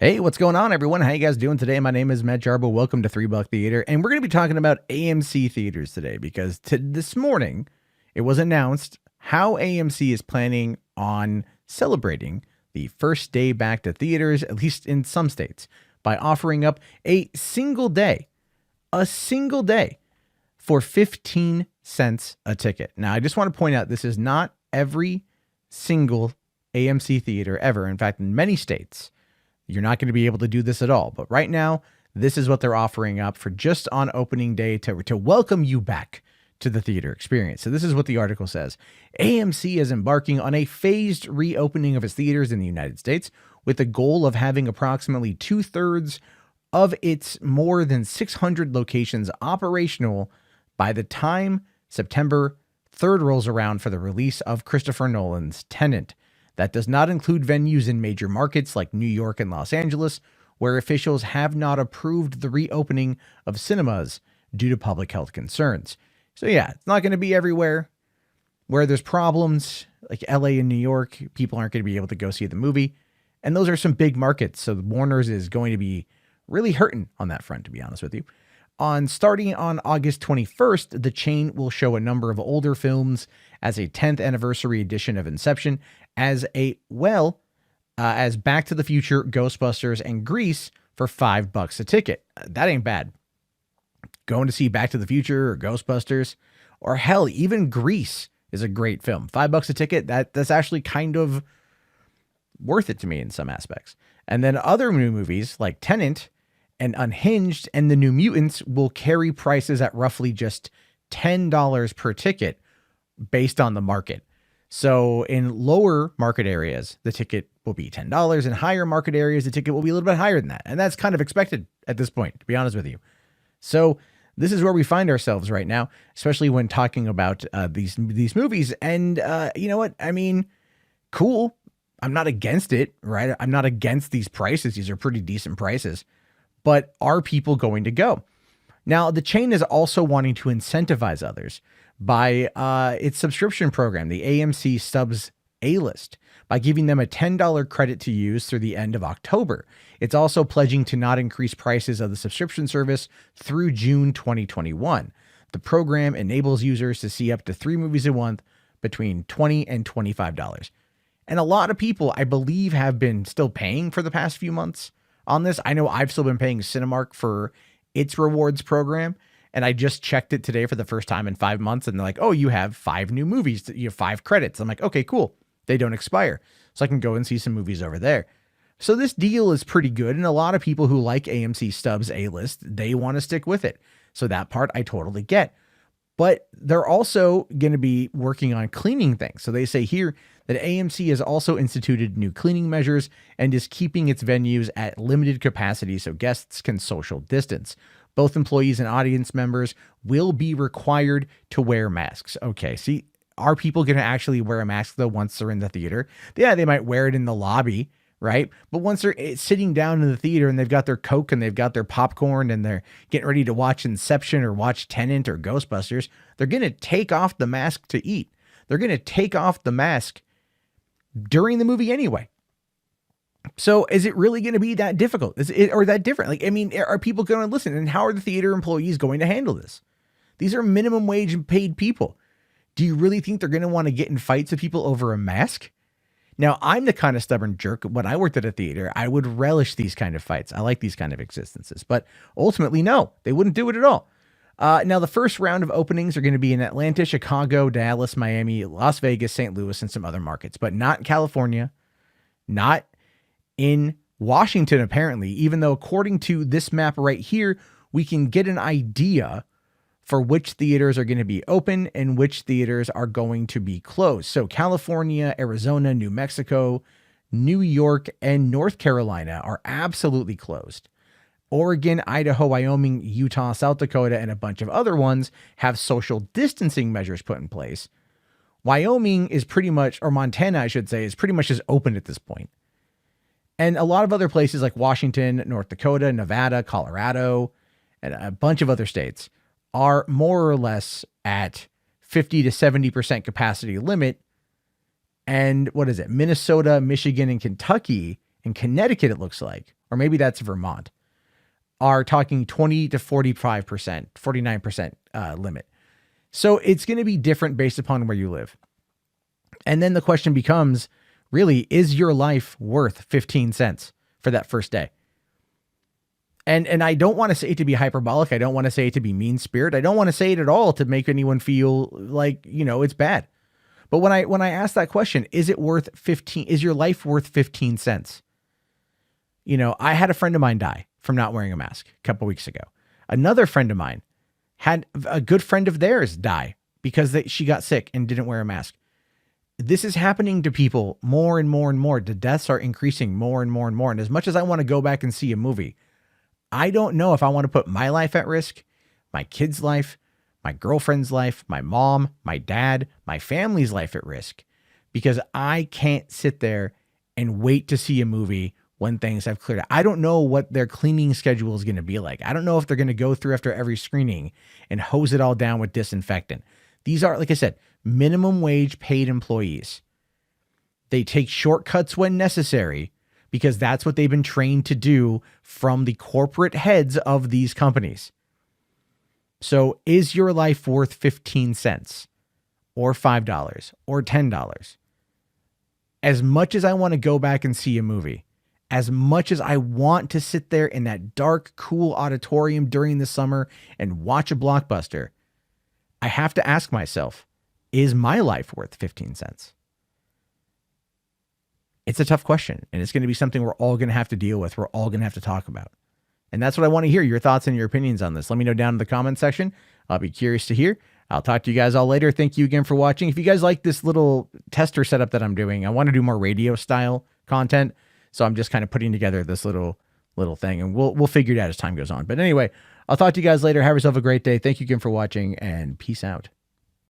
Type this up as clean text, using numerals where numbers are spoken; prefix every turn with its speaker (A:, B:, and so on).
A: Hey, what's going on, everyone? How you guys doing today? My name is Matt Jarbo. Welcome to $3 Theater, and we're going to be talking about AMC theaters today because this morning it was announced how AMC is planning on celebrating the first day back to theaters, at least in some states, by offering up a single day for 15 cents a ticket. Now, I just want to point out this is not every single AMC theater ever. In fact, in many states, you're not going to be able to do this at all. But right now, this is what they're offering up for just on opening day to welcome you back to the theater experience. So this is what the article says. AMC is embarking on a phased reopening of its theaters in the United States with the goal of having approximately 2/3 of its more than 600 locations operational by the time September 3rd rolls around for the release of Christopher Nolan's Tenet. That does not include venues in major markets like New York and Los Angeles, where officials have not approved the reopening of cinemas due to public health concerns. So yeah, it's not going to be everywhere. Where there's problems, like LA and New York, people aren't going to be able to go see the movie. And those are some big markets, so Warner's is going to be really hurting on that front, to be honest with you. Starting on August 21st, the chain will show a number of older films as a 10th anniversary edition of Inception, as Back to the Future, Ghostbusters, and Grease for $5 a ticket. That ain't bad. Going to see Back to the Future or Ghostbusters, or hell, even Grease is a great film. $5 a ticket, that's actually kind of worth it to me in some aspects. And then other new movies like Tenet and Unhinged and The New Mutants will carry prices at roughly just $10 per ticket based on the market. So in lower market areas, the ticket will be $10. In higher market areas, the ticket will be a little bit higher than that. And that's kind of expected at this point, to be honest with you. So this is where we find ourselves right now, especially when talking about these movies. And you know what? I mean, cool. I'm not against it, right? I'm not against these prices. These are pretty decent prices. But are people going to go? Now, the chain is also wanting to incentivize others by its subscription program, the AMC Stubs A-List, by giving them a $10 credit to use through the end of October. It's also pledging to not increase prices of the subscription service through June 2021. The program enables users to see up to 3 movies a month between $20 and $25. And a lot of people, I believe, have been still paying for the past few months on this. I know I've still been paying Cinemark for its rewards program, and I just checked it today for the first time in 5 months, and they're like, oh, you have 5 new movies, you have 5 credits. I'm like, okay, cool. They don't expire. So I can go and see some movies over there. So this deal is pretty good, and a lot of people who like AMC Stubs A-List, they want to stick with it. So that part I totally get. But they're also going to be working on cleaning things. So they say here that AMC has also instituted new cleaning measures and is keeping its venues at limited capacity so guests can social distance. Both employees and audience members will be required to wear masks. Okay, see, are people going to actually wear a mask, though, once they're in the theater? Yeah, they might wear it in the lobby, right? But once they're sitting down in the theater and they've got their Coke and they've got their popcorn and they're getting ready to watch Inception or watch Tenet or Ghostbusters, they're going to take off the mask to eat. They're going to take off the mask during the movie anyway. So is it really going to be that difficult? Is it, or that different? Like, I mean, are people going to listen? And how are the theater employees going to handle this? These are minimum wage and paid people. Do you really think they're going to want to get in fights with people over a mask? Now, I'm the kind of stubborn jerk. When I worked at a theater, I would relish these kind of fights. I like these kind of existences. But ultimately, no, they wouldn't do it at all. Now, the first round of openings are going to be in Atlanta, Chicago, Dallas, Miami, Las Vegas, St. Louis, and some other markets, but not in California, not in Washington, apparently, even though according to this map right here, we can get an idea for which theaters are going to be open and which theaters are going to be closed. So California, Arizona, New Mexico, New York, and North Carolina are absolutely closed. Oregon, Idaho, Wyoming, Utah, South Dakota, and a bunch of other ones have social distancing measures put in place. Wyoming is pretty much, or Montana, I should say, is pretty much just open at this point. And a lot of other places like Washington, North Dakota, Nevada, Colorado, and a bunch of other states are more or less at 50 to 70% capacity limit. And what is it? Minnesota, Michigan, and Kentucky, and Connecticut, it looks like, or maybe that's Vermont, are talking 20 to 45%, 49% limit. So it's going to be different based upon where you live. And then the question becomes, really, is your life worth 15 cents for that first day? And I don't want to say it to be hyperbolic. I don't want to say it to be mean-spirited. I don't want to say it at all to make anyone feel like, it's bad. But when I ask that question, is your life worth 15 cents? I had a friend of mine die from not wearing a mask a couple weeks ago. Another friend of mine had a good friend of theirs die because she got sick and didn't wear a mask. This is happening to people more and more and more. The deaths are increasing more and more and more. And as much as I want to go back and see a movie, I don't know if I want to put my life at risk, my kid's life, my girlfriend's life, my mom, my dad, my family's life at risk, because I can't sit there and wait to see a movie when things have cleared. I don't know what their cleaning schedule is going to be like. I don't know if they're going to go through after every screening and hose it all down with disinfectant. These are, like I said, minimum wage paid employees. They take shortcuts when necessary because that's what they've been trained to do from the corporate heads of these companies. So is your life worth 15 cents or $5 or $10? As much as I want to go back and see a movie, as much as I want to sit there in that dark, cool auditorium during the summer and watch a blockbuster, I have to ask myself, is my life worth 15 cents? It's a tough question, and it's going to be something we're all going to have to deal with. We're all going to have to talk about. And that's what I want to hear, your thoughts and your opinions on this. Let me know down in the comment section. I'll be curious to hear. I'll talk to you guys all later. Thank you again for watching. If you guys like this little tester setup that I'm doing, I want to do more radio style content. So I'm just kind of putting together this little thing, and we'll figure it out as time goes on. But anyway, I'll talk to you guys later. Have yourself a great day. Thank you again for watching, and peace out.